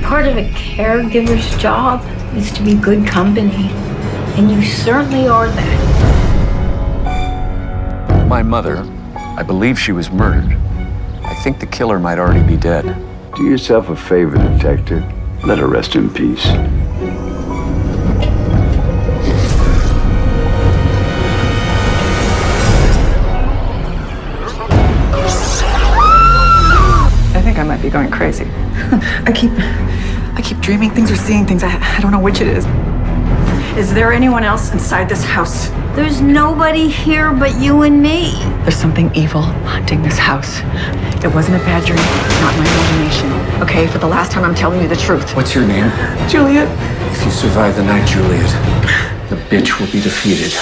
Part of a caregiver's job is to be good company, and you certainly are that. My mother, I believe she was murdered. I think the killer might already be dead. Do yourself a favor, detective. Let her rest in peace. I think I might be going crazy. I keep dreaming things or seeing things. I don't know which it is. Is there anyone else inside this house? There's nobody here but you and me. There's something evil haunting this house. It wasn't a bad dream, not my imagination. Okay, for the last time, I'm telling you the truth. What's your name? Juliet. If you survive the night, Juliet, the bitch will be defeated.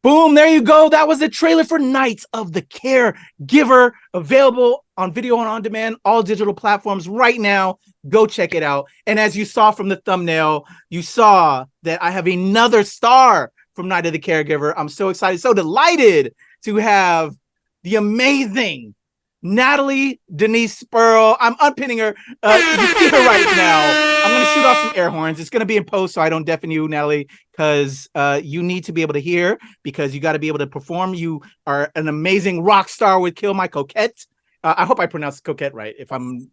Boom, there you go. That was the trailer for Nights of the Caregiver, available on video and on demand, all digital platforms right now. Go check it out. And as you saw from the thumbnail, you saw that I have another star from Night of the Caregiver. I'm so excited, so delighted to have the amazing Natalie Denise Sperl. I'm unpinning her. You see her right now. I'm going to shoot off some air horns. It's going to be in post, so I don't deafen you, Natalie, because you need to be able to hear, because you got to be able to perform. You are an amazing rock star with Kill My Coquette. I hope I pronounced Coquette right, if I'm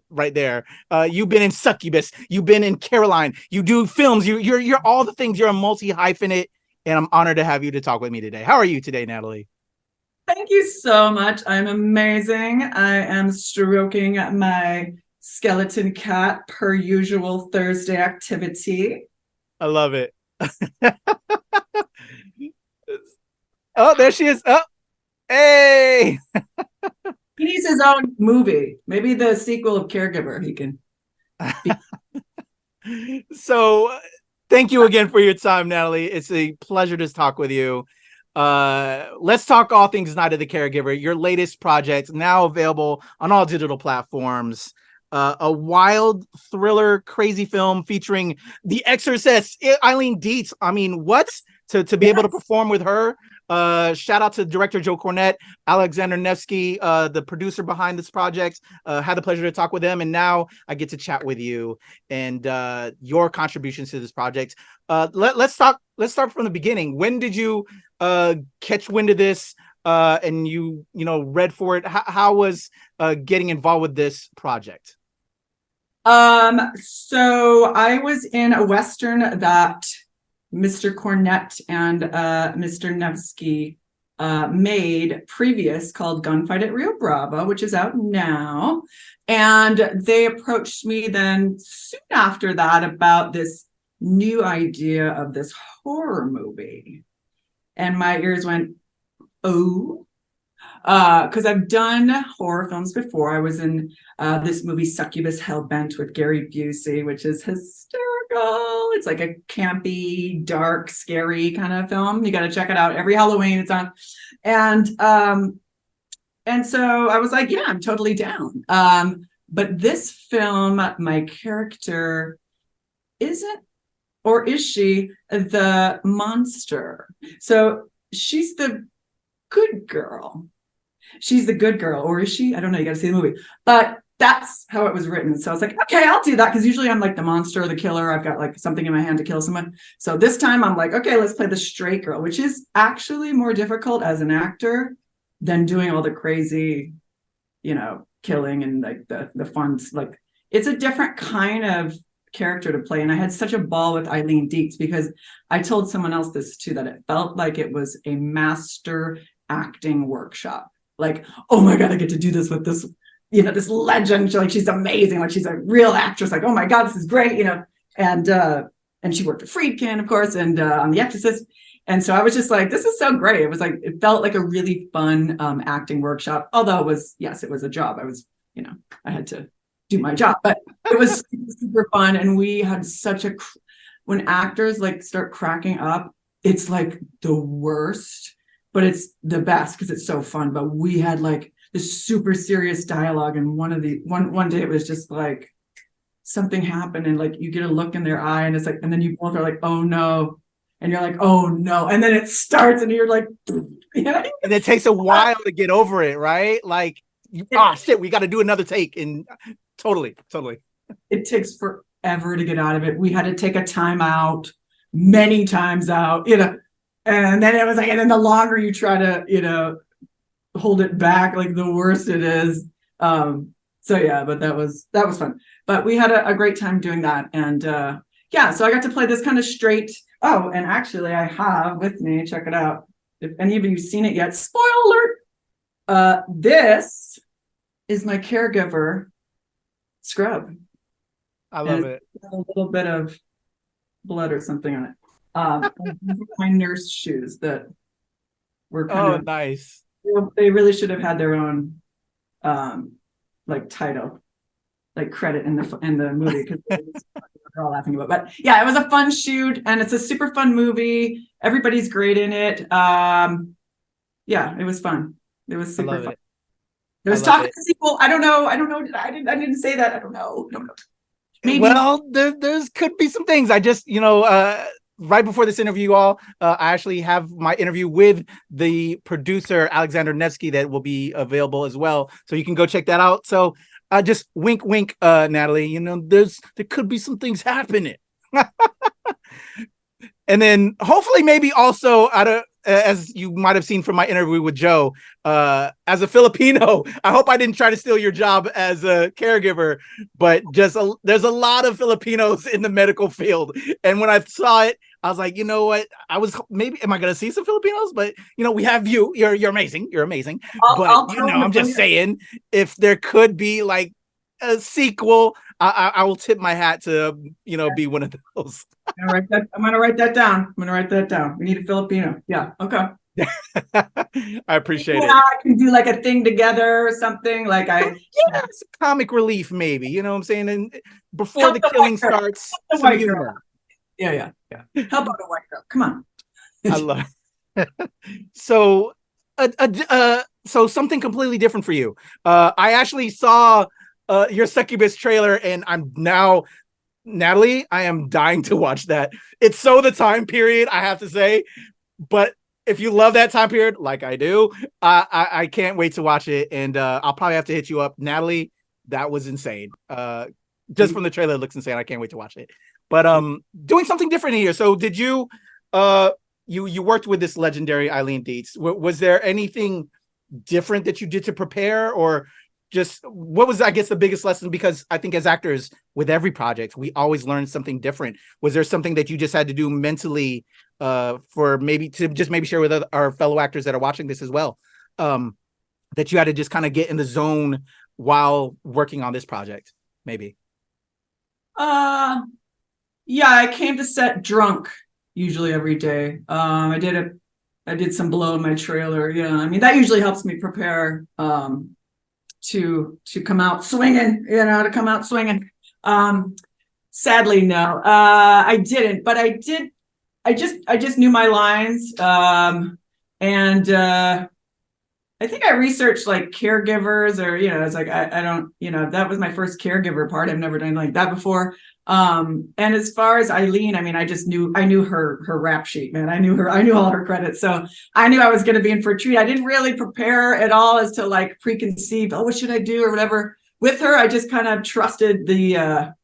right there. You've been in Succubus. You've been in Caroline. You do films. You're all the things. You're a multi-hyphenate, and I'm honored to have you to talk with me today. How are you today, Natalie? Thank you so much. I'm amazing. I am stroking my skeleton cat per usual Thursday activity. I love it. Oh, there she is. Oh, hey. He needs his own movie. Maybe the sequel of Caregiver. He can. So thank you again for your time, Natalie. It's a pleasure to talk with you. Let's talk all things Night of the Caregiver, your latest project, now available on all digital platforms. A wild thriller, crazy film featuring the exorcist, Eileen Dietz. I mean, what? To be able to perform with her. Shout out to director Joe Cornett, Alexander Nevsky, the producer behind this project. Had the pleasure to talk with them, and now I get to chat with you and your contributions to this project. Let's start from the beginning. When did you catch wind of this and you read for it? How was getting involved with this project? So I was in a Western that Mr. Cornett and Mr. Nevsky made previous, called Gunfight at Rio Bravo, which is out now. And they approached me then soon after that about this new idea of this horror movie. And my ears went, oh, because I've done horror films before. I was in this movie Succubus Hellbent with Gary Busey, which is hysterical. It's like a campy, dark, scary kind of film. You got to check it out. Every Halloween it's on. And so I was like, yeah, I'm totally down. But this film, my character isn't, or is she, the monster? So she's the good girl. She's the good girl, or is she? I don't know. You got to see the movie. But that's how it was written. So I was like, okay, I'll do that, because usually I'm like the monster or the killer. I've got like something in my hand to kill someone. So this time I'm like, okay, let's play the straight girl, which is actually more difficult as an actor than doing all the crazy, killing and like the fun. Like, it's a different kind of character to play. And I had such a ball with Eileen Dietz, because I told someone else this too, that it felt like it was a master acting workshop. Like, oh my God, I get to do this with this, this legend. She's amazing. Like, she's a real actress. Like, oh my God, this is great. And she worked with Friedkin, of course, and on The Exorcist. And so I was just like, this is so great. It felt like a really fun acting workshop. Although it was a job. I was, I had to do my job, but it was super fun. And we had when actors like start cracking up, it's like the worst. but it's the best because it's so fun. But we had like this super serious dialogue, and one day it was just like something happened, and like you get a look in their eye, and it's like, and then you both are like, oh no, and you're like, oh no, and then it starts, and you're like, you know? And it takes a while to get over it, right? Like, shit, we got to do another take, and totally. It takes forever to get out of it. We had to take a time out, many times out, you know, and then it was like, and then the longer you try to, you know, hold it back, like the worse it is. So yeah, but that was fun. But we had a great time doing that, and yeah, so I got to play this kind of straight. Oh, and actually, I have with me. Check it out. If any of you have seen it yet, spoiler alert. This is my caregiver scrub. I love it. A little bit of blood or something on it. My nurse shoes that were kind of nice. They really should have had their own like title, like credit in the movie, because they're all laughing about. But yeah, it was a fun shoot, and it's a super fun movie. Everybody's great in it. Yeah, it was fun. It was super fun. There was talk of the sequel. I don't know. I didn't say that. I don't know. Maybe. Well, there's could be some things. I just, right before this interview, I actually have my interview with the producer, Alexander Nevsky, that will be available as well. So you can go check that out. So just wink, wink, Natalie, there could be some things happening. And then hopefully maybe also as you might have seen from my interview with Joe, as a Filipino, I hope I didn't try to steal your job as a caregiver, but there's a lot of Filipinos in the medical field. And when I saw it, I was like, you know what? am I going to see some Filipinos? But we have you. You're amazing. You're amazing. I'm just saying, if there could be like a sequel, I will tip my hat to be one of those. I'm gonna write that down. We need a Filipino. Yeah. Okay. I appreciate it. I can do like a thing together or something. Like it's comic relief, maybe. You know what I'm saying? And before the killing starts, some humor. Yeah. How about a white girl? Come on. I love it. So, so something completely different for you. I actually saw your Succubus trailer, and I'm now, Natalie, I am dying to watch that. It's so the time period, I have to say, but if you love that time period like I do, I can't wait to watch it, and I'll probably have to hit you up. Natalie, that was insane. Just from the trailer, it looks insane. I can't wait to watch it. But doing something different here. So did you you worked with this legendary Eileen Dietz. Was there anything different that you did to prepare, or just what was, I guess, the biggest lesson? Because I think as actors, with every project, we always learn something different. Was there something that you just had to do mentally for maybe share with our fellow actors that are watching this as well, that you had to just kind of get in the zone while working on this project, maybe? Yeah, I came to set drunk usually every day. I did some blow in my trailer. Yeah, I mean, that usually helps me prepare to come out swinging, to come out swinging. Sadly, no, I didn't, but I just knew my lines. And I think I researched like caregivers, or, it's like, I don't, that was my first caregiver part. I've never done like that before. And as far as Eileen, I mean, I knew her rap sheet, man. I knew all her credits. So I knew I was going to be in for a treat. I didn't really prepare at all as to like preconceived, what should I do or whatever. With her, I just kind of trusted the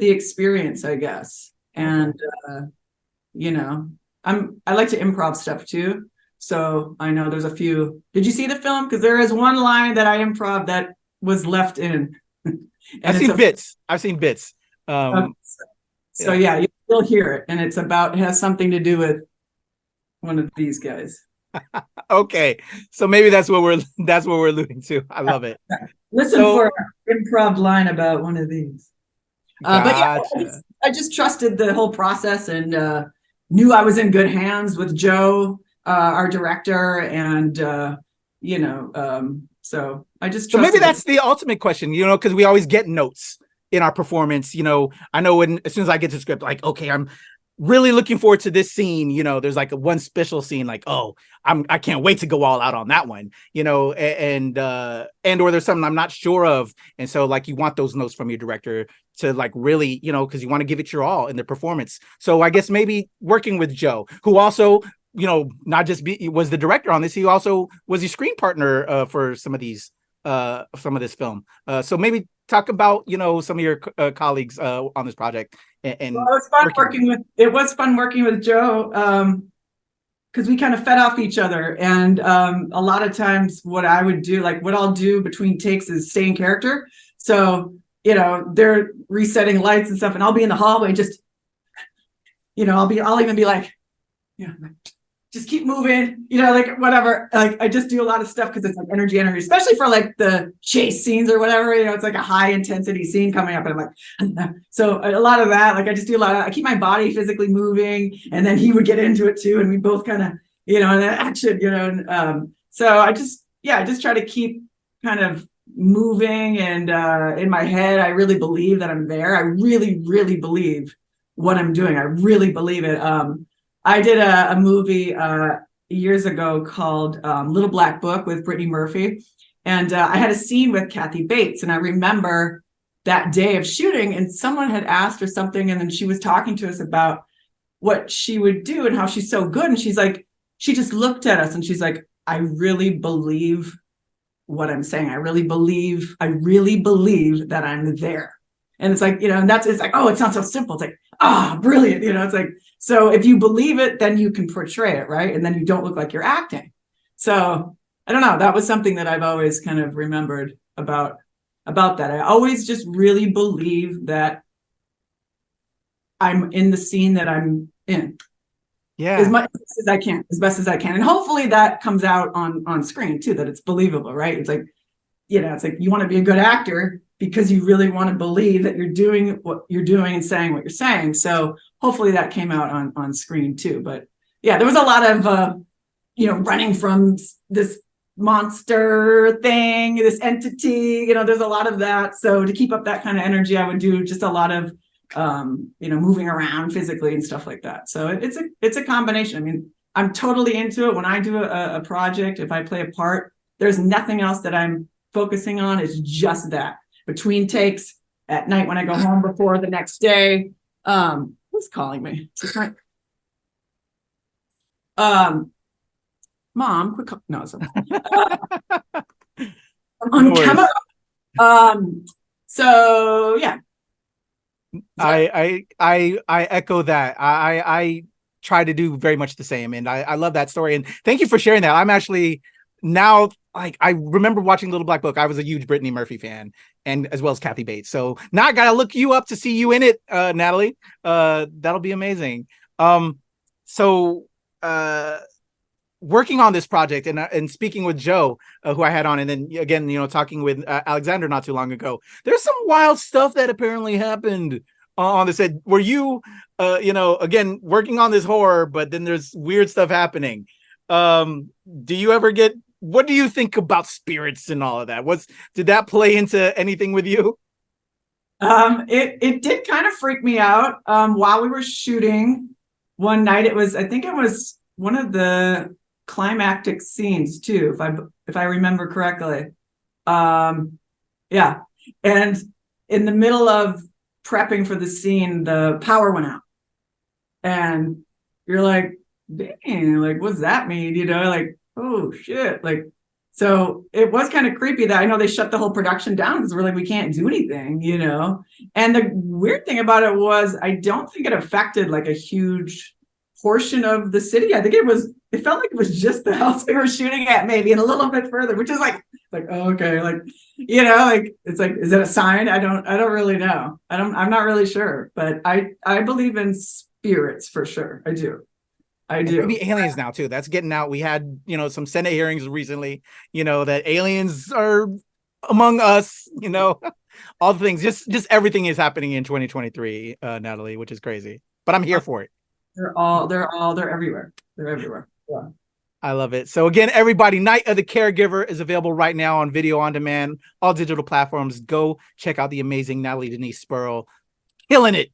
experience, I guess. And, I like to improv stuff too. So I know there's a few. Did you see the film? Because there is one line that I improv that was left in. I've seen bits. So yeah, you'll hear it, and it has something to do with one of these guys. Okay, so maybe that's what we're alluding to. I love it. Listen for an improv line about one of these. Gotcha. But yeah, I just trusted the whole process, and knew I was in good hands with Joe, our director, and so I just. So maybe that's the ultimate question, because we always get notes in our performance. I know as soon as I get to the script, like, okay, I'm really looking forward to this scene. You know, there's like a one special scene, like, oh, I can't wait to go all out on that one, you know, and or there's something I'm not sure of. And so like you want those notes from your director to like really, you know, because you want to give it your all in the performance. So I guess maybe working with Joe, who also, you know, not just was the director on this, he also was the screen partner for some of this film. So maybe talk about, you know, some of your colleagues on this project. And well, it was fun working with Joe, because we kind of fed off each other. And a lot of times what I would do, like what I'll do between takes is stay in character. So, you know, they're resetting lights and stuff, and I'll be in the hallway just, you know, I'll even be like, yeah, just keep moving, you know, like whatever. Like I just do a lot of stuff because it's like energy, especially for like the chase scenes or whatever, you know, it's like a high intensity scene coming up, and I'm like, so a lot of that, like I just do a lot of, I keep my body physically moving, and then he would get into it too, and we both kind of, you know, in action, you know, and so I just try to keep kind of moving, and in my head, I really believe that I'm there. I really, really believe what I'm doing. I really believe it. I did a movie years ago called Little Black Book with Brittany Murphy. And I had a scene with Kathy Bates. And I remember that day of shooting, and someone had asked her something, and then she was talking to us about what she would do and how she's so good. And she's like, she just looked at us and she's like, I really believe what I'm saying. I really believe that I'm there. And it's like, you know, and it's like, oh, it's not so simple. It's like, brilliant. You know, it's like, so if you believe it, then you can portray it, right? And then you don't look like you're acting. So I don't know. That was something that I've always kind of remembered about that. I always just really believe that I'm in the scene that I'm in. Yeah. As much as I can, as best as I can. And hopefully that comes out on screen too, that it's believable, right? It's like, you know, it's like you want to be a good actor because you really want to believe that you're doing what you're doing and saying what you're saying. So hopefully that came out on screen too. But yeah, there was a lot of, you know, running from this monster thing, this entity, you know, there's a lot of that. So to keep up that kind of energy, I would do just a lot of, you know, moving around physically and stuff like that. So it's a combination. I mean, I'm totally into it. When I do a project, if I play a part, there's nothing else that I'm focusing on. It's just that. Between takes, at night when I go home before the next day. Who's calling me? Mom, quick call. No, it's on camera. So yeah. I echo that. I try to do very much the same, and I love that story. And thank you for sharing that. I'm actually now, like, I remember watching Little Black Book. I was a huge Brittany Murphy fan, and as well as Kathy Bates. So now I gotta look you up to see you in it, Natalie. That'll be amazing. So working on this project and speaking with Joe, who I had on, and then again, you know, talking with Alexander not too long ago. There's some wild stuff that apparently happened on the set. Were you, you know, again working on this horror, but then there's weird stuff happening. Do you ever get? What do you think about spirits and all of that? Did that play into anything with you? It did kind of freak me out. While we were shooting one night, I think it was one of the climactic scenes too, if I remember correctly. Yeah. And in the middle of prepping for the scene, the power went out. And you're like, dang, like, what's that mean? You know, like, oh shit. Like, so it was kind of creepy that I know they shut the whole production down because we're like, we can't do anything, you know? And the weird thing about it was, I don't think it affected like a huge portion of the city. I think it felt like it was just the house we were shooting at, maybe, and a little bit further, which is like, oh, okay. Like, you know, like, it's like, is that a sign? I don't really know. I'm not really sure, but I believe in spirits for sure. I do. Maybe aliens now too. That's getting out. We had, you know, some Senate hearings recently, you know, that aliens are among us, you know, all the things, just everything is happening in 2023, Natalie, which is crazy, but I'm here for it. They're everywhere. They're everywhere. Yeah. I love it. So again, everybody, Night of the Caregiver is available right now on video on demand, all digital platforms. Go check out the amazing Natalie Denise Sperl, killing it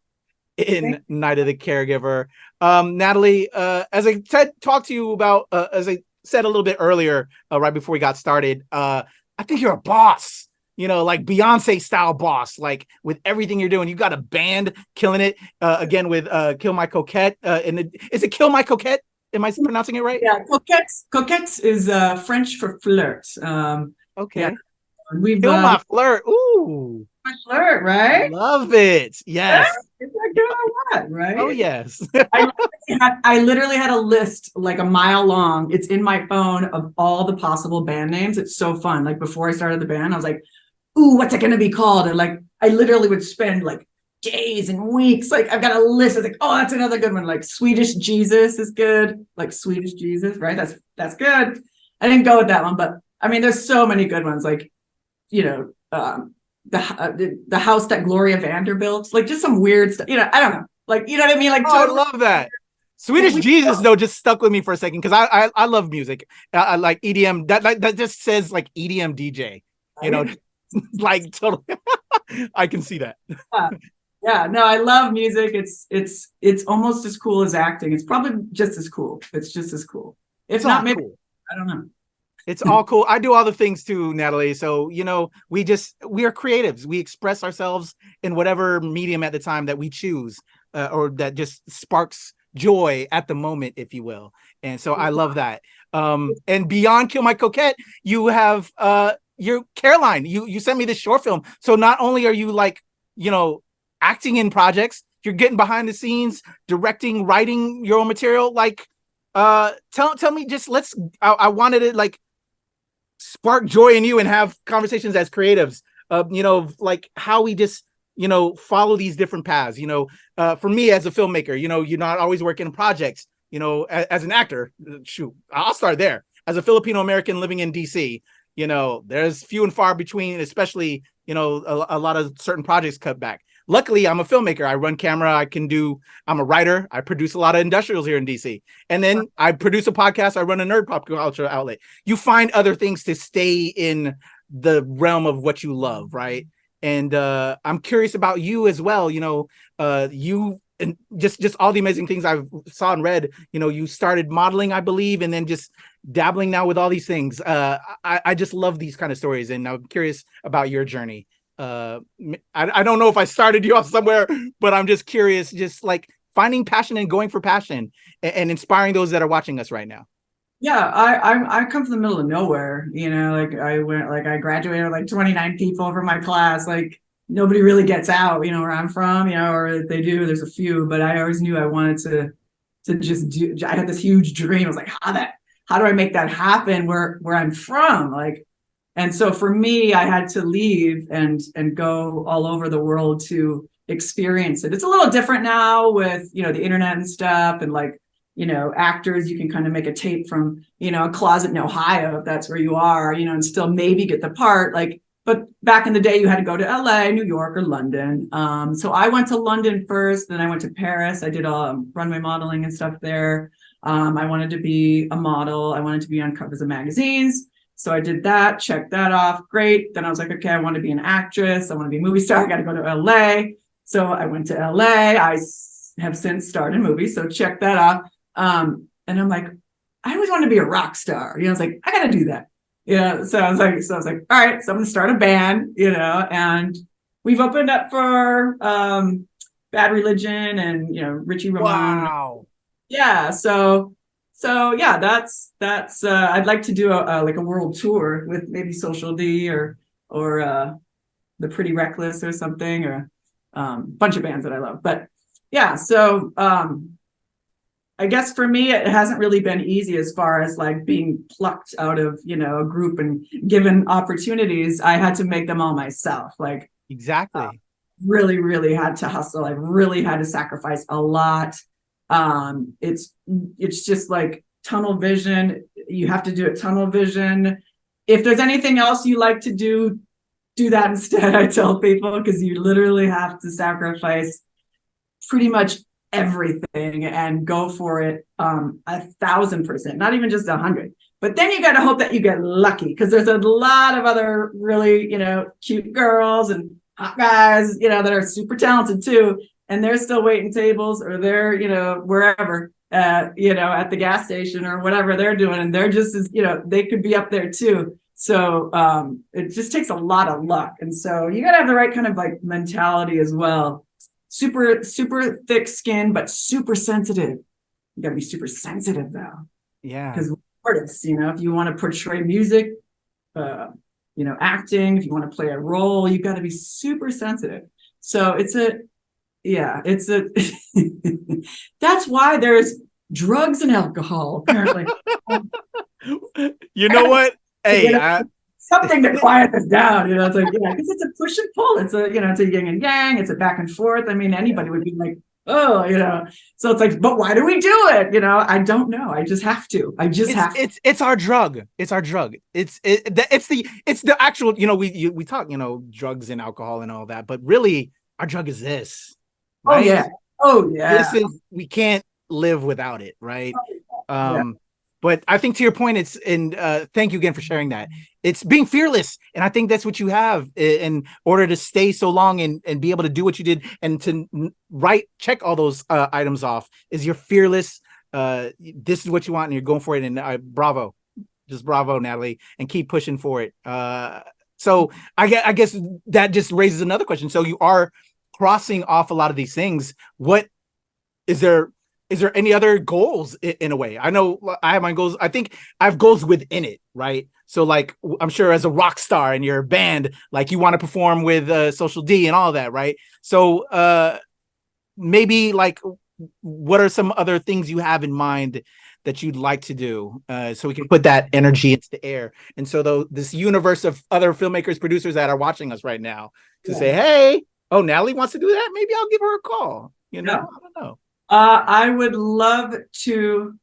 in Night of the Caregiver. Natalie, as I talked to you about, as I said a little bit earlier, right before we got started, I think you're a boss, like Beyonce style boss, like with everything you're doing. You got a band killing it, again with Kill My Coquette. Is it Kill My Coquette? Am I pronouncing it right? Yeah, coquette is French for flirt. Okay. Yeah. We've Kill My Flirt. Ooh. My flirt, right? Love it. Yes. It's like doing a lot, right? Oh, yes. I literally had a list like a mile long. It's in my phone of all the possible band names. It's so fun. Like before I started the band, I was like, ooh, what's it going to be called? And like, I literally would spend like days and weeks. Like I've got a list. I was like, oh, that's another good one. Like Swedish Jesus is good. Like Swedish Jesus, right? That's good. I didn't go with that one, but I mean, there's so many good ones. Like, the house that Gloria Vanderbilt, like just some weird stuff. I don't know. Like, you know what I mean? Like, I love that. Swedish Jesus though just stuck with me for a second because I love music. I like EDM. That just says like EDM DJ. Like totally. I can see that. Yeah, no, I love music. It's almost as cool as acting. It's probably just as cool. It's just as cool. It's not maybe cool. I don't know. It's all cool. I do all the things too, Natalie. So, we are creatives. We express ourselves in whatever medium at the time that we choose, or that just sparks joy at the moment, if you will. And so I love that. And beyond Kill My Coquette, you have your Caroline. You sent me this short film. So not only are you like, acting in projects, you're getting behind the scenes, directing, writing your own material. Like, tell me, just I wanted to like spark joy in you and have conversations as creatives, like how we just, follow these different paths. For me as a filmmaker, you're not always working on projects, as an actor, shoot, I'll start there. As a Filipino American living in DC, there's few and far between, especially, a lot of certain projects cut back. Luckily, I'm a filmmaker. I run camera. I'm a writer. I produce a lot of industrials here in DC. And then I produce a podcast. I run a nerd pop culture outlet. You find other things to stay in the realm of what you love, right? And I'm curious about you as well. You and just all the amazing things I've saw and read. You started modeling, I believe, and then just dabbling now with all these things. I just love these kind of stories, and I'm curious about your journey. I don't know if I started you off somewhere, but I'm just curious, just like finding passion and going for passion and inspiring those that are watching us right now. Yeah, I come from the middle of nowhere, I graduated like 29 people from my class. Like nobody really gets out, where I'm from, or if they do, there's a few, but I always knew I wanted to just do. I had this huge dream. I was like, how do I make that happen where I'm from? Like, and so for me, I had to leave and go all over the world to experience it. It's a little different now with, the internet and stuff, and like, actors, you can kind of make a tape from, a closet in Ohio, if that's where you are, and still maybe get the part. Like, but back in the day, you had to go to LA, New York, or London. So I went to London first, then I went to Paris. I did runway modeling and stuff there. I wanted to be a model. I wanted to be on covers of magazines. So I did that, checked that off. Great. Then I was like, okay, I want to be an actress. I want to be a movie star. I got to go to LA. So I went to LA. I have since starred in movies. So check that off. And I'm like, I always wanted to be a rock star. I was like, I got to do that. So I was like, all right, so I'm going to start a band, and we've opened up for Bad Religion and, Richie Ramone. Wow. Yeah. So yeah, that's I'd like to do a world tour with maybe Social D or the Pretty Reckless or something, or bunch of bands that I love. But yeah, so I guess for me, it hasn't really been easy as far as like being plucked out of, a group and given opportunities. I had to make them all myself. Like, exactly. Really, really had to hustle. I really had to sacrifice a lot. It's just like tunnel vision. You have to do it tunnel vision. If there's anything else you like to do that instead, I tell people, because you literally have to sacrifice pretty much everything and go for it 1,000%, not even just 100. But then you got to hope that you get lucky, because there's a lot of other really, cute girls and hot guys, that are super talented too. and they're still waiting tables, or they're, wherever, at the gas station or whatever they're doing. And they're just as, they could be up there too. So it just takes a lot of luck. And so you got to have the right kind of like mentality as well. Super, super thick skin, but super sensitive. You got to be super sensitive though. Yeah. Because artists, if you want to portray music, acting, if you want to play a role, you got to be super sensitive. So that's why there's drugs and alcohol, apparently. You know what? Hey, something to quiet us down. It's like, because it's a push and pull. It's it's a yin and yang. It's a back and forth. I mean, anybody would be like, oh, so it's like, but why do we do it? I don't know. I just have to. It's our drug. It's our drug. It's the actual, we talk, drugs and alcohol and all that, but really our drug is this. Right? Oh yeah. We can't live without it. Right. But I think to your point, thank you again for sharing that. It's being fearless. And I think that's what you have in order to stay so long and be able to do what you did and to check all those items off is you're fearless. This is what you want and you're going for it. And bravo, Natalie, and keep pushing for it. So I guess that just raises another question. So you are crossing off a lot of these things. What is there any other goals in a way? I know I have my goals. I think I have goals within it, right? So like, I'm sure as a rock star in your band, like you want to perform with Social D and all that, right? So maybe like, what are some other things you have in mind that you'd like to do so we can put that energy into the air? And so this universe of other filmmakers, producers that are watching us right now to say, hey, Natalie wants to do that. Maybe I'll give her a call. I don't know. I would love to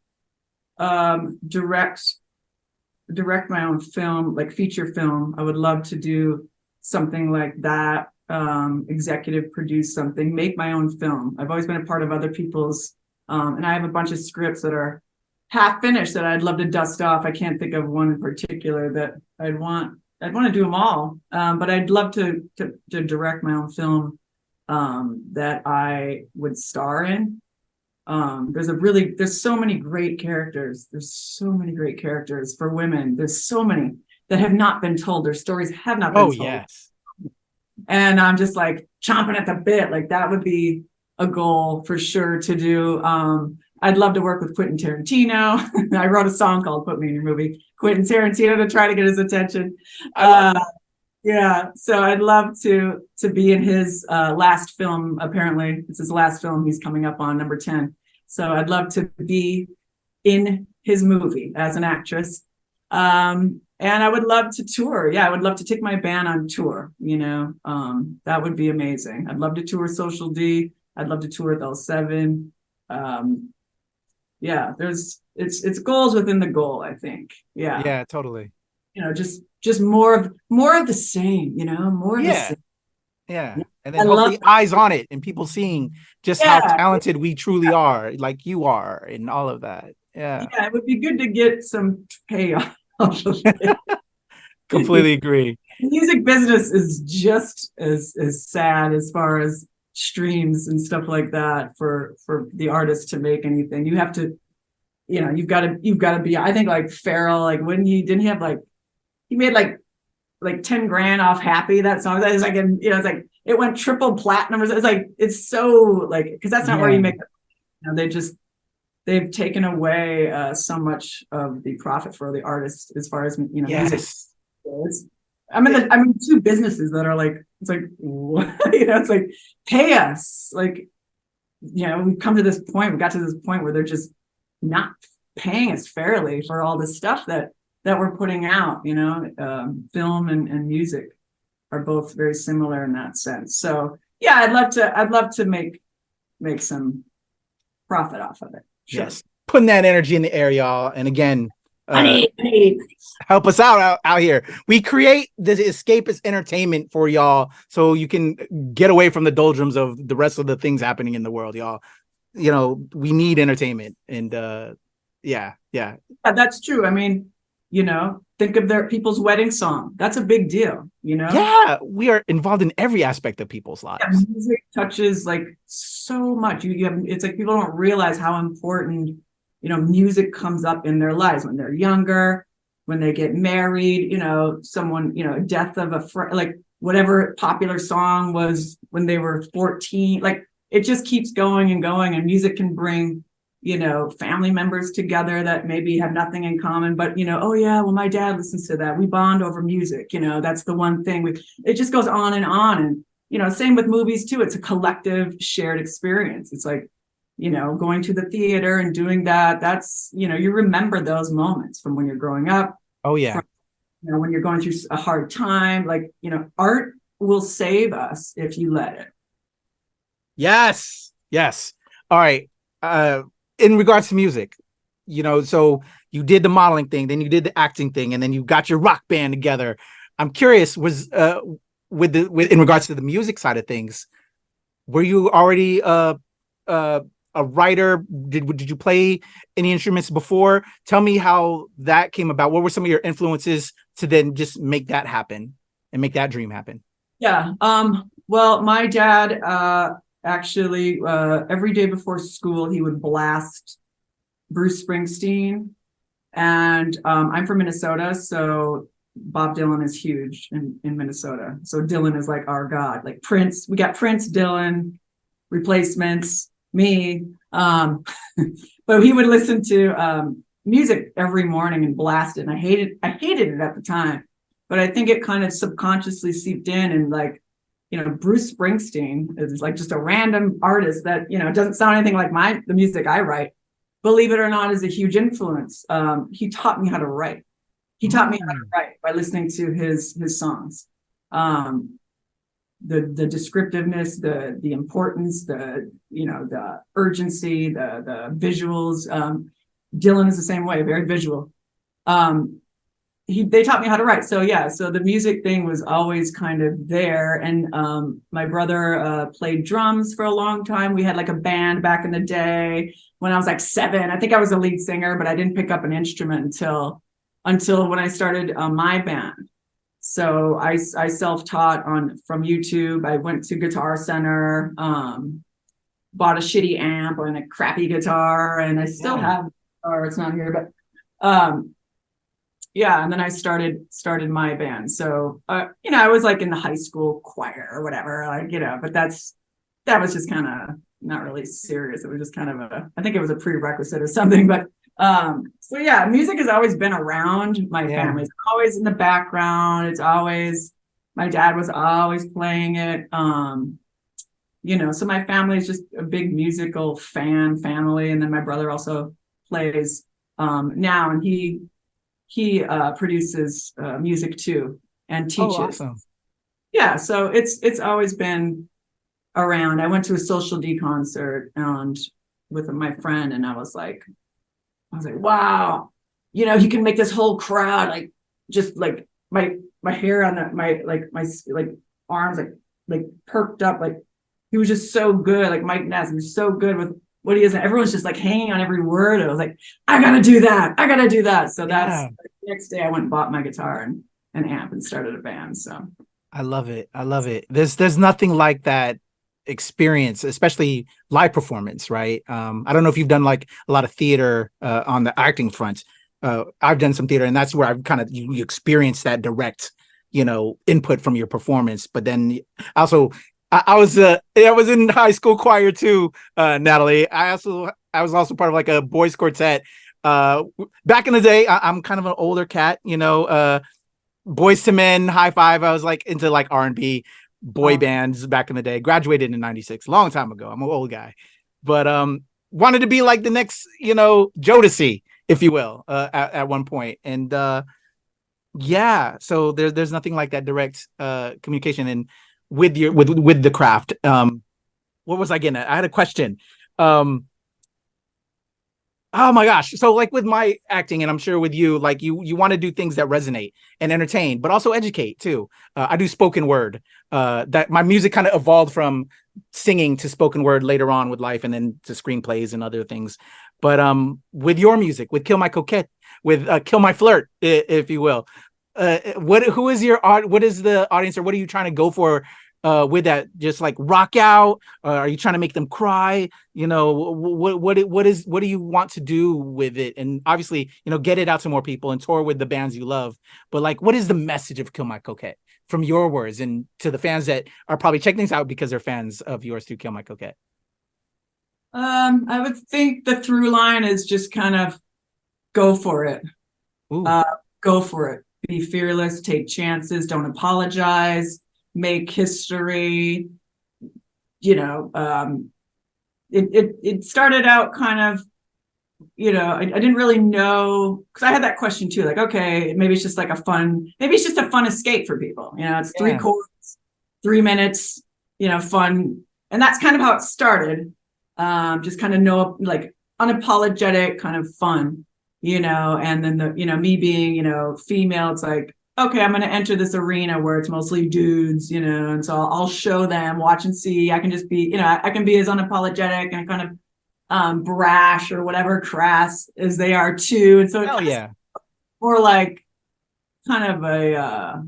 direct my own film, like feature film. I would love to do something like that, executive produce something, make my own film. I've always been a part of other people's, and I have a bunch of scripts that are half finished that I'd love to dust off. I can't think of one in particular that I'd want to do them all, but I'd love to direct my own film that I would star in. There's so many great characters. There's so many great characters for women. There's so many that have not been told. Their stories have not been told. Oh, yes. And I'm just like chomping at the bit. Like that would be a goal for sure to do. I'd love to work with Quentin Tarantino. I wrote a song called Put Me in Your Movie. Quentin Tarantino to try to get his attention. So I'd love to be in his last film. Apparently it's his last film. He's coming up on number 10. So I'd love to be in his movie as an actress. And I would love to tour. Yeah, I would love to take my band on tour, that would be amazing. I'd love to tour Social D. I'd love to tour with L7. It's goals within the goal, I think. Yeah. Yeah, totally. Just more of the same, more of the same. Yeah. And then hopefully eyes on it and people seeing just how talented we truly are, like you are, and all of that. Yeah. Yeah, it would be good to get some payoff of it. Completely agree. The music business is just as sad as far as streams and stuff like that for the artist to make anything. You have to, you've got to be, I think like Pharrell, like when he made like 10 grand off Happy, that song. It's like, it's like it went triple platinum. It's like, it's so like, because that's not where you make it. They've taken away so much of the profit for the artist as far as music. I'm in two businesses that are like, it's like, it's like, pay us. Like, we've got to this point where they're just not paying us fairly for all the stuff that we're putting out. Film and music are both very similar in that sense. So yeah, I'd love to make help profit off of it. Sure. Yes. Putting that energy in the air, y'all. And again, help us out here. We create this escapist entertainment for y'all so you can get away from the doldrums of the rest of the things happening in the world, y'all. We need entertainment. And yeah, that's true. I mean, think of their people's wedding song. That's a big deal, Yeah, we are involved in every aspect of people's lives. Yeah, music touches like so much. It's like people don't realize how important, music comes up in their lives when they're younger, when they get married, someone, death of a friend, like whatever popular song was when they were 14, like it just keeps going and going. And music can bring, family members together that maybe have nothing in common, but, oh yeah, well, my dad listens to that. We bond over music, that's the one thing it just goes on and on. And, same with movies too. It's a collective shared experience. It's like, going to the theater and doing that. That's, you remember those moments from when you're growing up. Oh yeah. From, when you're going through a hard time, like, art will save us if you let it. Yes. All right. In regards to music, so you did the modeling thing, then you did the acting thing, and then you got your rock band together. I'm curious, with in regards to the music side of things, were you already a writer? Did you play any instruments before? Tell me how that came about. What were some of your influences to then just make that happen and make that dream happen? Yeah. Well, my dad, actually, every day before school, he would blast Bruce Springsteen. And I'm from Minnesota, so Bob Dylan is huge in Minnesota. So Dylan is like our god, like Prince. We got Prince, Dylan, Replacements, me. But he would listen to music every morning and blast it. And I hated it at the time. But I think it kind of subconsciously seeped in, and like, Bruce Springsteen is like just a random artist that, doesn't sound anything like the music I write. Believe it or not, is a huge influence. He taught me how to write. He taught me how to write by listening to his songs. The descriptiveness, the importance, the urgency, the visuals. Dylan is the same way, very visual. They taught me how to write. So yeah, so the music thing was always kind of there. And my brother played drums for a long time. We had like a band back in the day when I was like 7. I think I was a lead singer, but I didn't pick up an instrument until when I started my band. So I self-taught from YouTube. I went to Guitar Center, bought a shitty amp and a crappy guitar, and I still have, or it's not here, but yeah, and then I started my band. So, I was like in the high school choir or whatever, like, but that was just kind of not really serious. It was just kind of I think it was a prerequisite or something. But, so yeah, music has always been around my family. It's always in the background. It's always, my dad was always playing it. So my family is just a big musical family. And then my brother also plays now, and he produces music too and teaches. Oh, awesome. Yeah, so it's always been around. I went to a Social D concert and with my friend, and I was like, wow, you can make this whole crowd like just like my hair on my arms like perked up. Like he was just so good. Like Mike Ness, he was so good with what he is, and everyone's just like hanging on every word. I was like, I gotta do that. So that's the next day I went and bought my guitar and an amp and started a band. So I love it. There's nothing like that experience, especially live performance, right? I don't know if you've done like a lot of theater on the acting front. I've done some theater, and that's where I've kind of you experience that direct, input from your performance. But then also, I was in high school choir too, Natalie. I was also part of like a boys quartet. Back in the day, I'm kind of an older cat, Boys to Men, High Five. I was like into like R&B boy bands back in the day. Graduated in '96, long time ago. I'm an old guy, but wanted to be like the next, Jodeci, if you will, at one point. And yeah, so there's nothing like that direct communication and with the craft. What was I getting at? I had a question. Oh my gosh. So like with my acting, and I'm sure with you, like you want to do things that resonate and entertain, but also educate too. I do spoken word. That my music kind of evolved from singing to spoken word later on with life, and then to screenplays and other things. But with your music, with Kill My Coquette, with Kill My Flirt, if you will, who is what is the audience, or what are you trying to go for with that? Just like rock out? Are you trying to make them cry? You know, what do you want to do with it? And obviously, you know, get it out to more people and tour with the bands you love. But like, what is the message of Kill My Coquette from your words and to the fans that are probably checking things out because they're fans of yours through Kill My Coquette? I would think the through line is just kind of go for it. Go for it. Be fearless, take chances, don't apologize, make history. You know, it started out kind of, you know, I didn't really know, because I had that question too, like, okay, maybe it's just like maybe it's just a fun escape for people. You know, it's 3 chords, 3 minutes, you know, fun. And that's kind of how it started. Just kind of like unapologetic kind of fun, you know, and then you know, me being, you know, female, it's like, okay, I'm going to enter this arena where it's mostly dudes, you know, and so I'll show them, watch and see. I can just be, you know, I can be as unapologetic and kind of brash or whatever, crass as they are too. And so it's more like kind of a,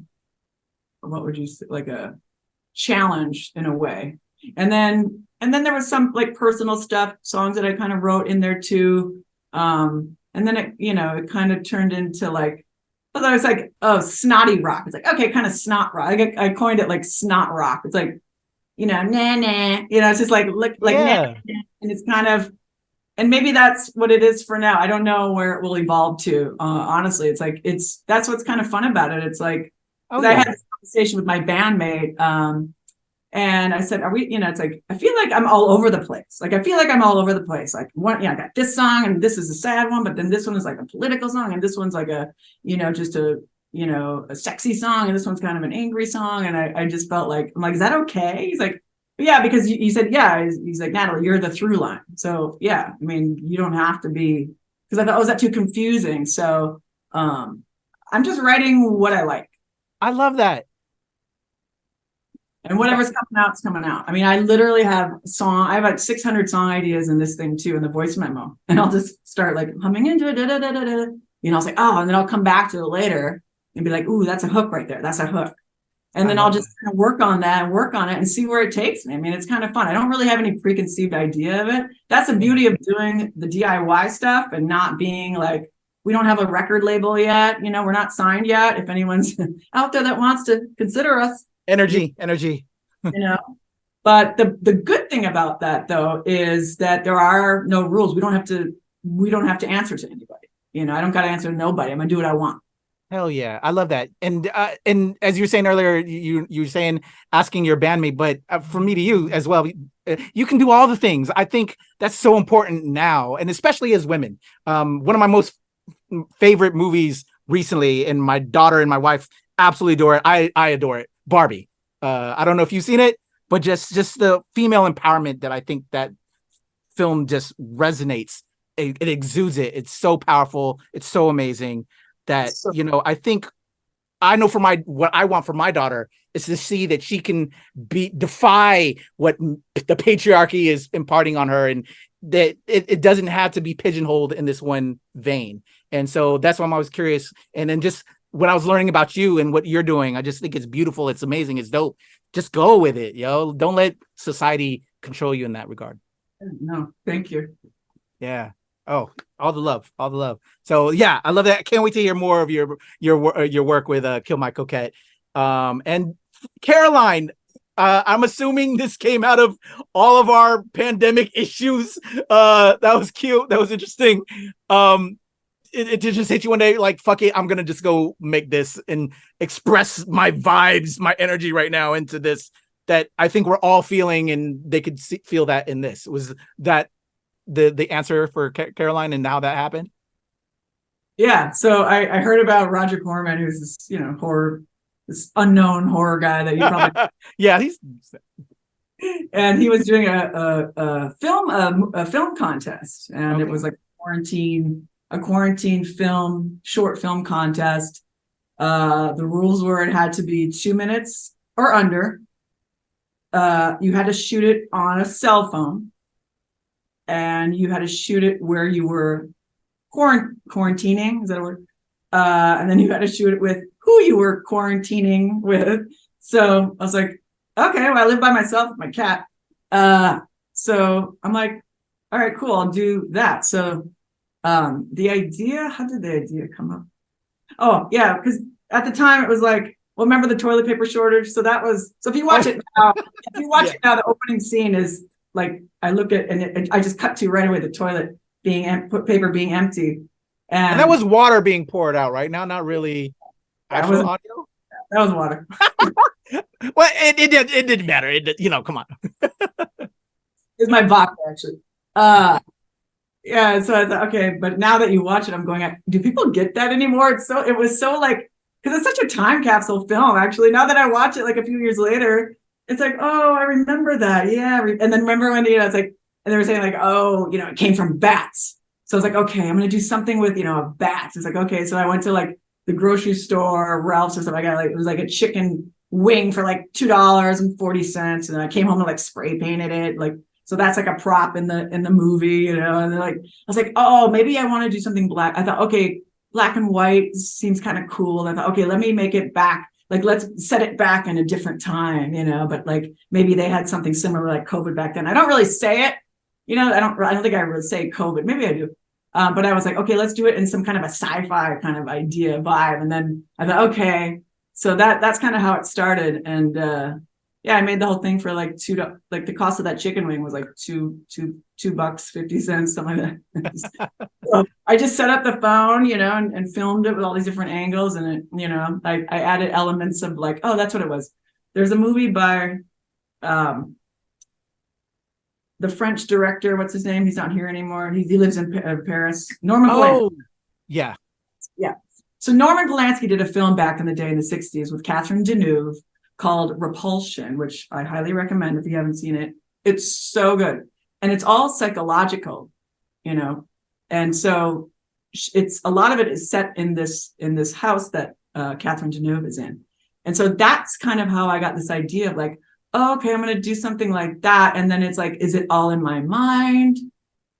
what would you say, like a challenge in a way. And then there was some like personal stuff, songs that I kind of wrote in there too. And then it, you know, it kind of turned into like, I was like, oh, snotty rock. It's like, okay, kind of snot rock. I coined it like snot rock. It's like, you know, nah, you know, it's just like nah, and it's kind of, and maybe that's what it is for now. I don't know where it will evolve to. Honestly, it's like, that's what's kind of fun about it. It's like, I had this conversation with my bandmate, and I said, are we, you know, it's like, I feel like I'm all over the place. Like, I feel like I'm all over the place. Like, I got this song and this is a sad one, but then this one is like a political song. And this one's like a, you know, just a, you know, a sexy song. And this one's kind of an angry song. And I just felt like, I'm like, is that okay? He's like, yeah, because he said, yeah, he's like, Natalie, you're the through line. So yeah, I mean, you don't have to be, because I thought, oh, is that too confusing? So I'm just writing what I like. I love that. And whatever's coming out is coming out. I mean, I literally have I have like 600 song ideas in this thing too, in the voice memo. And I'll just start like humming into it, you know, I was like, oh, and then I'll come back to it later and be like, ooh, that's a hook right there. That's a hook. And then I'll just kind of work on that and work on it and see where it takes me. I mean, it's kind of fun. I don't really have any preconceived idea of it. That's the beauty of doing the DIY stuff and not being like, we don't have a record label yet. You know, we're not signed yet. If anyone's out there that wants to consider us. Energy. You know, but the good thing about that though is that there are no rules. We don't have to answer to anybody. You know, I don't got to answer to nobody. I'm gonna do what I want. Hell yeah, I love that. And as you were saying earlier, you were saying asking your bandmate, but from me to you as well, you can do all the things. I think that's so important now, and especially as women. One of my most favorite movies recently, and my daughter and my wife absolutely adore it. I adore it. Barbie. I don't know if you've seen it, but just the female empowerment that I think that film just resonates. It exudes it. It's so powerful. It's so amazing that, you know, I know what I want for my daughter is to see that she can defy what the patriarchy is imparting on her, and that it doesn't have to be pigeonholed in this one vein. And so that's why I'm always curious. And then just when I was learning about you and what you're doing, I just think it's beautiful. It's amazing. It's dope. Just go with it, yo. Don't let society control you in that regard. No, thank you. Yeah. Oh, all the love. So yeah, I love that. I can't wait to hear more of your work with Kill My Coquette. And Caroline, I'm assuming this came out of all of our pandemic issues. That was cute. That was interesting. It just hit you one day like, fuck it, I'm gonna just go make this and express my vibes, my energy right now into this that I think we're all feeling, and they could feel that in this. Was that the answer for Caroline and how that happened? Yeah, so I heard about Roger Corman, who's this, you know, this unknown horror guy that you probably yeah, he's and he was doing a film contest, and it was like a quarantine short film contest. The rules were it had to be 2 minutes or under. You had to shoot it on a cell phone. and you had to shoot it where you were quarantining. Is that a word? And then you had to shoot it with who you were quarantining with. So I was like, okay, well, I live by myself with my cat. So I'm like, all right, cool, I'll do that. So the idea, how did the idea come up? Oh, yeah, because at the time it was like, well, remember the toilet paper shortage? So that was, so if you watch it now, the opening scene is like, I look at, and I just cut to right away the toilet paper being empty. And that was water being poured out, right? Now, not really actual audio? That was water. Well, it didn't matter. Come on. It's my vodka, actually. Yeah, so I thought, okay, but now that you watch it, I'm going, do people get that anymore? It was so like, because it's such a time capsule film, actually. Now that I watch it like a few years later, it's like, oh, I remember that. Yeah. And then remember when, it's like, and they were saying like, oh, it came from bats. So I was like, okay, I'm going to do something with, bats. It's like, okay. So I went to like the grocery store, Ralph's or something. I got like, it was like a chicken wing for like $2.40. And I came home and like spray painted it. Like, so that's like a prop in the movie, and they're like, I was like, oh, maybe I want to do something black. I thought, okay, black and white seems kind of cool. I thought, okay, let me make it back. Like, let's set it back in a different time, but like maybe they had something similar like COVID back then. I don't really say it, I don't think I really say COVID. Maybe I do. But I was like, okay, let's do it in some kind of a sci-fi kind of idea vibe. And then I thought, okay, so that's kind of how it started. And yeah, I made the whole thing for like like the cost of that chicken wing was like $2.50, something like that. So I just set up the phone, and filmed it with all these different angles. And it, I added elements of like, oh, that's what it was. There's a movie by the French director. What's his name? He's not here anymore. He lives in Paris. Norman Polanski. Yeah. Yeah. So Norman Polanski did a film back in the day in the 60s with Catherine Deneuve called Repulsion, which I highly recommend if you haven't seen it. It's so good. And it's all psychological, and so it's a lot of it is set in this house that Catherine Deneuve is in. And so that's kind of how I got this idea of like, oh, okay, I'm going to do something like that. And then it's like, is it all in my mind?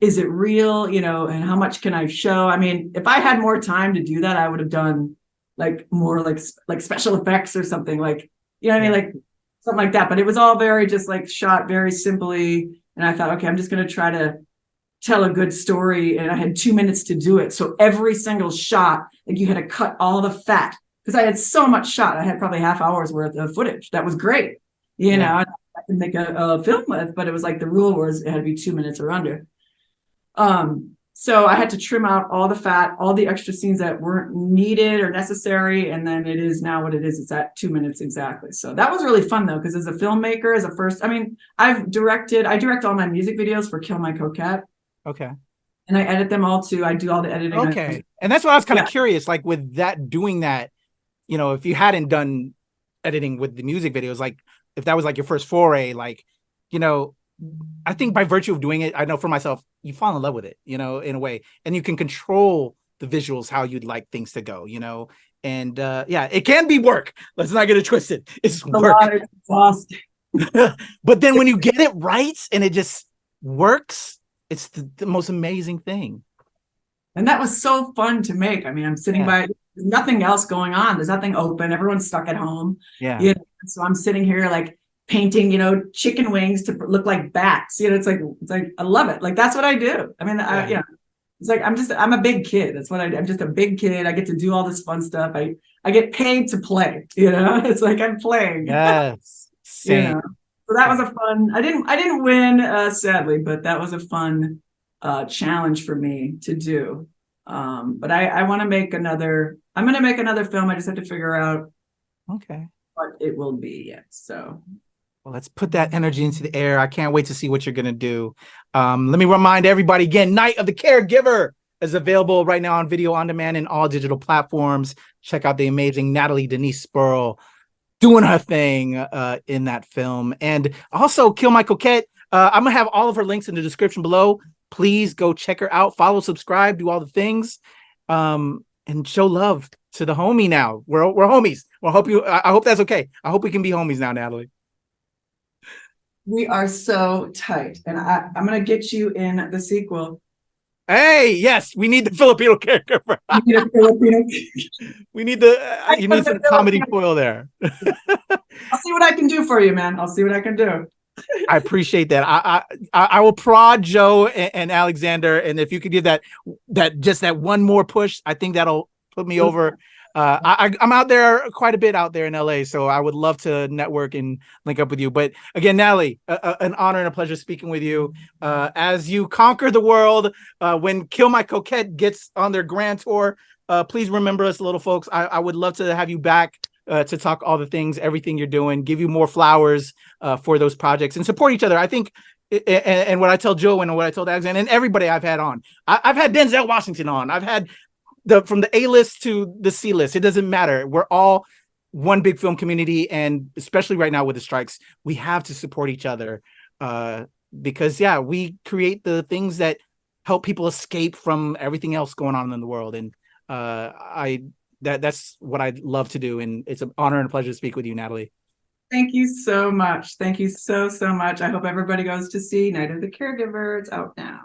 Is it real? And how much can I show? I mean, if I had more time to do that, I would have done like more like special effects or something like, I mean, like something like that. But it was all very just like shot very simply. And I thought, okay, I'm just going to try to tell a good story. And I had 2 minutes to do it. So every single shot, like you had to cut all the fat because I had so much shot. I had probably half hour's worth of footage. That was great. I could make a film with, but it was like the rule was it had to be 2 minutes or under. So I had to trim out all the fat, all the extra scenes that weren't needed or necessary. And then it is now what it is. It's at 2 minutes exactly. So that was really fun though, because as a filmmaker, I direct all my music videos for Kill My Coquette. Okay. And I edit them all too. I do all the editing. Okay. And that's what I was kind of curious, like with doing that, if you hadn't done editing with the music videos, like if that was like your first foray, like, I think by virtue of doing it, I know for myself, you fall in love with it, in a way, and you can control the visuals, how you'd like things to go, and it can be work. Let's not get it twisted. It's work. It's exhausting. But then when you get it right and it just works, it's the most amazing thing. And that was so fun to make. I mean, I'm sitting by, there's nothing else going on. There's nothing open. Everyone's stuck at home. Yeah. So I'm sitting here like painting, chicken wings to look like bats. It's like I love it. Like that's what I do. I mean, it's like I'm a big kid. That's what I do. I'm just a big kid. I get to do all this fun stuff. I get paid to play. It's like I'm playing. Yes. Same. So that was a fun. I didn't win, sadly, but that was a fun challenge for me to do. But I want to make another. I'm going to make another film. I just have to figure out. Okay. What it will be yet. So. Well, let's put that energy into the air. I can't wait to see what you're going to do. Let me remind everybody again, Night of the Caregiver is available right now on video on demand and all digital platforms. Check out the amazing Natalie Denise Sperl doing her thing in that film. And also Kill My Coquette. I'm going to have all of her links in the description below. Please go check her out. Follow, subscribe, do all the things. And show love to the homie now. We're homies. Well, I hope that's okay. I hope we can be homies now, Natalie. We are so tight. And I'm going to get you in the sequel. Hey, yes, we need the Filipino caregiver. You need a Filipino. We need you need some comedy foil there. I'll see what I can do for you, man. I'll see what I can do. I appreciate that. I will prod Joe and Alexander, and if you could give that one more push, I think that'll put me over. I'm out there quite a bit out there in LA, so I would love to network and link up with you. But again, Natalie, an honor and a pleasure speaking with you. As you conquer the world, when Kill My Coquette gets on their grand tour, please remember us, little folks. I would love to have you back to talk all the things, everything you're doing, give you more flowers for those projects and support each other. I think, and what I tell Joe and what I told Alexander and everybody I've had on, I've had Denzel Washington on. I've had from the A list to the C list. It doesn't matter. We're all one big film community. And especially right now with the strikes, we have to support each other because we create the things that help people escape from everything else going on in the world. And that's what I'd love to do. And it's an honor and a pleasure to speak with you, Natalie. Thank you so much. Thank you so much. I hope everybody goes to see Night of the Caregiver. It's out now.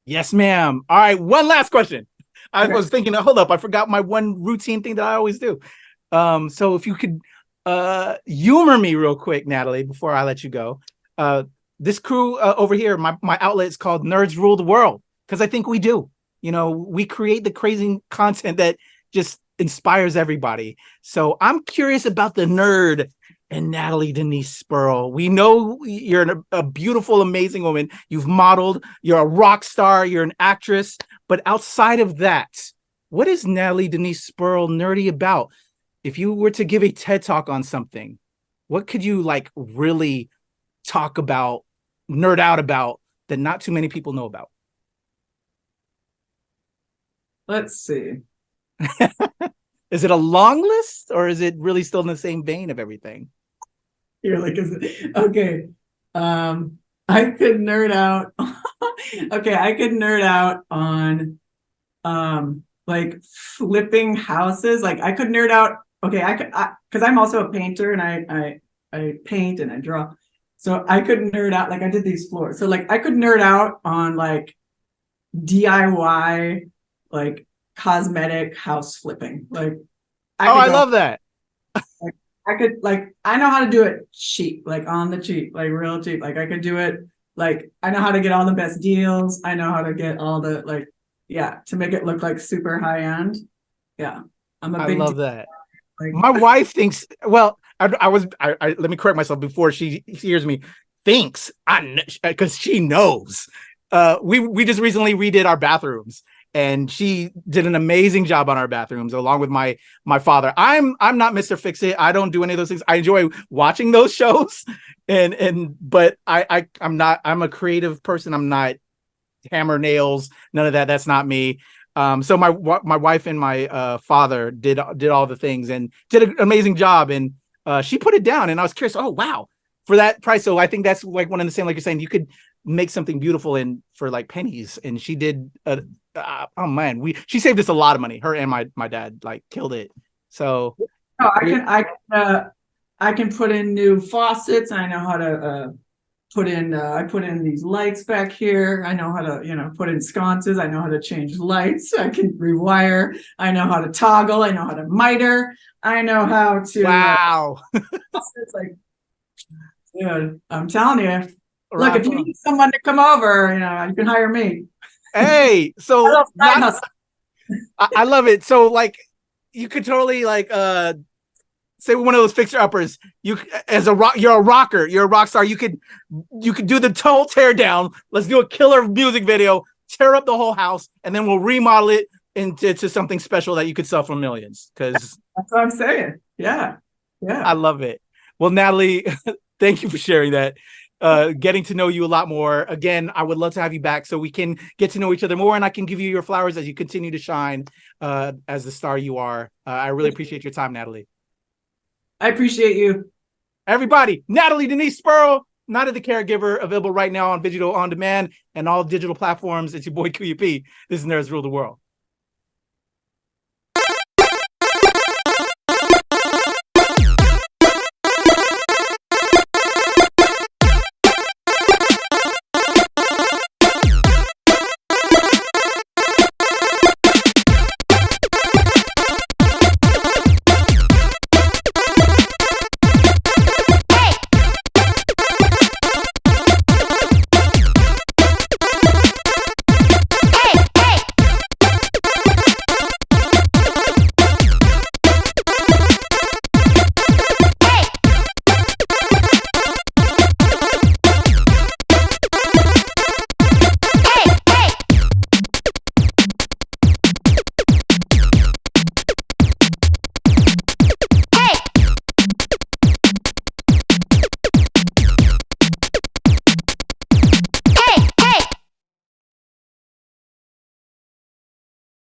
Yes, ma'am. All right. One last question. I was thinking, hold up, I forgot my one routine thing that I always do. So if you could humor me real quick, Natalie, before I let you go. This crew over here, my outlet is called Nerds Rule the World, because I think we do. You know, we create the crazy content that just inspires everybody. So I'm curious about the nerd and Natalie Denise Sperl. We know you're a beautiful, amazing woman. You've modeled, you're a rock star, you're an actress. But outside of that, what is Natalie Denise Sperl nerdy about? If you were to give a TED Talk on something, what could you really talk about, nerd out about, that not too many people know about? Let's see. Is it a long list, or is it really still in the same vein of everything? You're like, is it? Okay. I could nerd out. Okay, I could nerd out on flipping houses. Like I could nerd out. Okay, I could, because I'm also a painter and I paint and I draw. So I could nerd out, I did these floors. So I could nerd out on DIY cosmetic house flipping. I love that. I could I know how to do it cheap, on the cheap, real cheap. I could do it. I know how to get all the best deals. I know how to get all the to make it look super high end. Yeah. I love that. My wife thinks, well, let me correct myself before she hears me, thinks, because she knows. We just recently redid our bathrooms, and she did an amazing job on our bathrooms along with my father. I'm not Mr. Fix-It. I don't do any of those things. I enjoy watching those shows, but I'm a creative person. I'm not hammer nails, none of that. That's not me. So my wife and my father did all the things and did an amazing job, and she put it down, and I was curious. Oh wow, for that price. So I think that's one of the same, like you're saying, you could make something beautiful for pennies, and she did. Oh man, she saved us a lot of money. Her and my dad killed it. So I can put in new faucets. I know how to put in. I put in these lights back here. I know how to put in sconces. I know how to change lights. I can rewire. I know how to toggle. I know how to miter. I know how to. Wow. It's dude, I'm telling you. Look, if you need someone to come over, you can hire me. Hey, so I love it. So you could totally say one of those fixer uppers. You're a rocker, you're a rock star. You could do the total tear down. Let's do a killer music video, tear up the whole house, and then we'll remodel it into something special that you could sell for millions. Because that's what I'm saying. Yeah. I love it. Well, Natalie, thank you for sharing that. Getting to know you a lot more. Again, I would love to have you back so we can get to know each other more, and I can give you your flowers as you continue to shine as the star you are. I really appreciate your time, Natalie. I appreciate you. Everybody, Natalie Denise Sperl, Night of the Caregiver, available right now on video on demand and all digital platforms. It's your boy Kuya P. This is Nerds Rule the World.